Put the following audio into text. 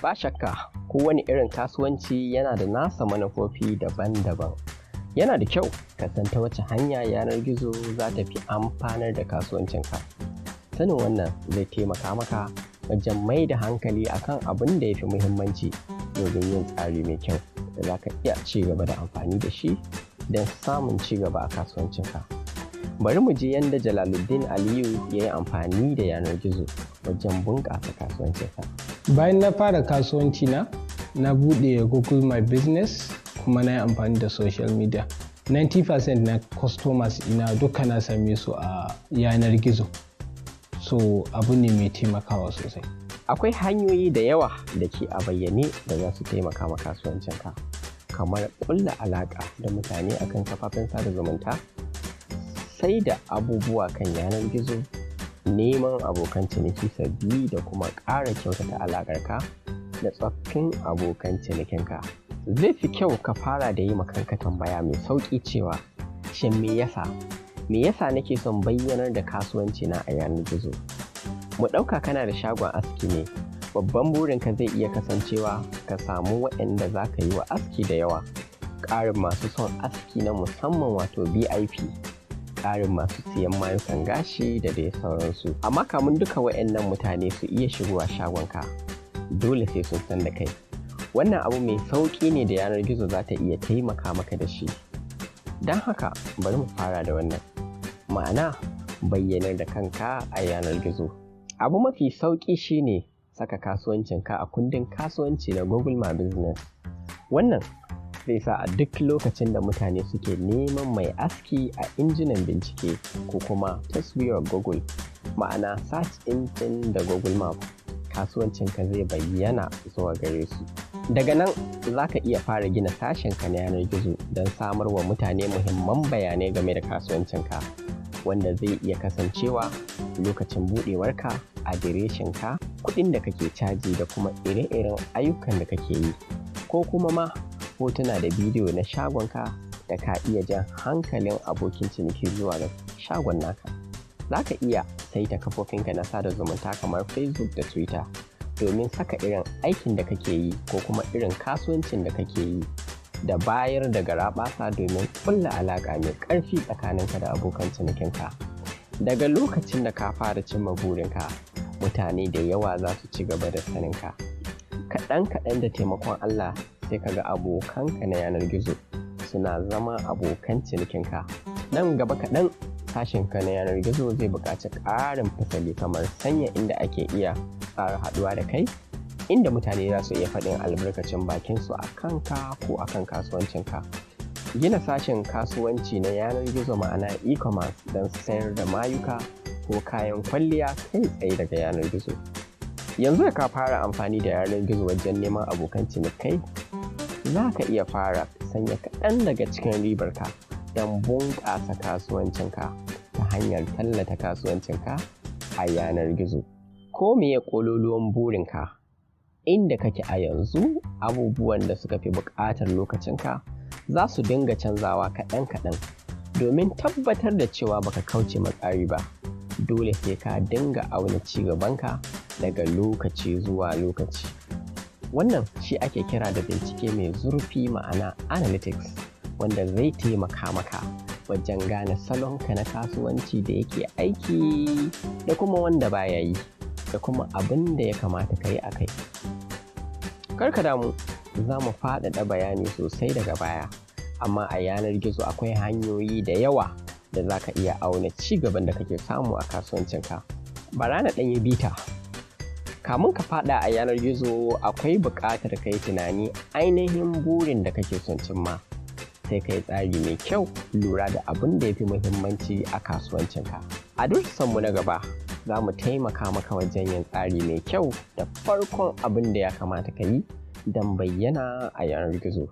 Ba shakka, kowane irin kasuwanci yana da nasa manufofi daban-daban. Yana da kyau ka san ta wace hanya yanar gizo za ta fi amfanar da kasuwancinka. Sanin wannan zai taimaka maka wajen mai da hankali akan abin da ya fi muhimmanci domin yin tsari mai kyau da za ka iya ci gaba da amfani da shi don samun ci gaba a kasuwancinka. Bari mu je yadda Jalaluddin Aliyu ya yi amfani da yanar gizo wajen bunƙasa kasuwancinsa. Bayan na fara kasuwanci na buɗe Google My Business kuma na yi amfani da social media. 90% na customers ina duka na same su a yanar gizo. So abu ne mai taimakawa sosai. Akwai hanyoyi da yawa da ke a bayyane da za su taimaka ma kasuwancinka, kamar ƙulla alaƙa da mutane akan kafafen sada zumunta, sai da abubuwa kan yanar gizo, neman abokan ciniki sabbi da kuma ƙara kyautata alaƙarka da tsoffin abokan cinikinka. Zai fi kyau ka fara da yi kanka tambaya mai sauƙi cewa, shin me yasa nake son bayyanar da kasuwanci na a yanar gizo? Mu ɗauka kana da shagon aski ne, babban burinka zai iya kasancewa ka samu waɗanda za ka yi wa aski da yawa, ƙarin masu son aski na musamman wato VIP, ƙarin masu siyan mayukan gashi da dai sauransu. Amma kamun duka waɗannan mutane su iya shigowa shagonka, dole sai sun san da kai. Wannan abu mai sauƙi ne da yanar gizo za ta iya taimaka maka da shi. Don haka bari mu fara da wannan, ma'ana bayyanar da kanka a yanar gizo. Abu mafi sauƙi shine saka kasuwancinka a kundin kasuwanci na Google My Business. Wannan zai sa a duk lokacin da mutane suke neman mai aski a injinan bincike ko kuma taswirar Google, ma'ana search engine da Google Map, kasuwancinka zai bayyana zuwa gare su. Daga nan za ka iya fara gina sashenka na yanar gizo don samar wa mutane muhimman bayanai game da kasuwancinka, wanda zai iya kasancewa lokacin buɗewarka, adireshinka, kuɗin da kake caji da kuma ire-iren ayyukan da kake yi, ko kuma ma hotuna da bidiyo na shagonka da ka iya jan hankalin abokin ciniki zuwa ga shagon naka. Za ka iya saita kafofinka na sada zumunta kamar Facebook da Twitter domin saka irin aikin da kake yi ko kuma irin kasuwancin da kake yi, da bayar da garaɓasa domin ƙulla alaƙa mai ƙarfi tsakaninka da abokan cinikinka. Daga lokacin da ka fara cimma burinka, mutane da yawa za su ci gaba da saninka. Kaɗan da taimakon Allah sai ka ga abokanka na yanar gizo suna zama abokan cinikinka. Nan gaba kaɗan sashenka na yanar gizo zai buƙaci ƙarin fasali kamar sanya inda ake iya tsara haɗuwa da kai, inda mutane za su iya faɗin albarkacin bakinsu a kanka ko a kan kasuwancinka. Gina sashen kasuwanci na yanar gizo ma'ana e-commerce don sayar da mayuka ko kayan kwalliya kai tsaye daga yanar gizo. Yanzu da ka fara amfani da yanar gizo wajen neman abokan cinikai, za ka iya fara sanya kaɗan daga cikin ribarka don bunƙasa kasuwancinka ta hanyar tallata kasuwancinka a yanar gizo. Ko meye ƙololuwan burinka? Inda kake a yanzu, abubuwan da suka fi buƙatar lokacinka za su dinga canzawa kaɗan-kaɗan. Domin tabbatar da cewa baka kauce matsari ba, dole sai ka dinga auna ci gabanka daga lokaci zuwa lokaci. Wannan shi ake kira da bincike mai zurfi ma'ana analytics, wanda zai taimaka maka wajen gane salonka na kasuwanci da yake aiki da kuma wanda baya yi, da kuma abin da ya kamata ka yi a kai. Karka damu, za mu faɗaɗa bayani sosai daga baya, amma a yanar gizo akwai hanyoyi da yawa da za ka iya auna ci gaban da kake samu a kasuwancinka. Bara na ɗan yi bita. Kamun ka faɗa a yanar gizo akwai buƙatar ka yi tunani ainihin burin da kake son cimma, sai ka yi tsari mai kyau lura da abin da ya fi muhimmanci a kasuwancinka. A darussanmu na gaba, za mu taimaka maka wajen yin tsari mai kyau da farkon abin da ya kamata ka yi don bayyana a yanar gizo.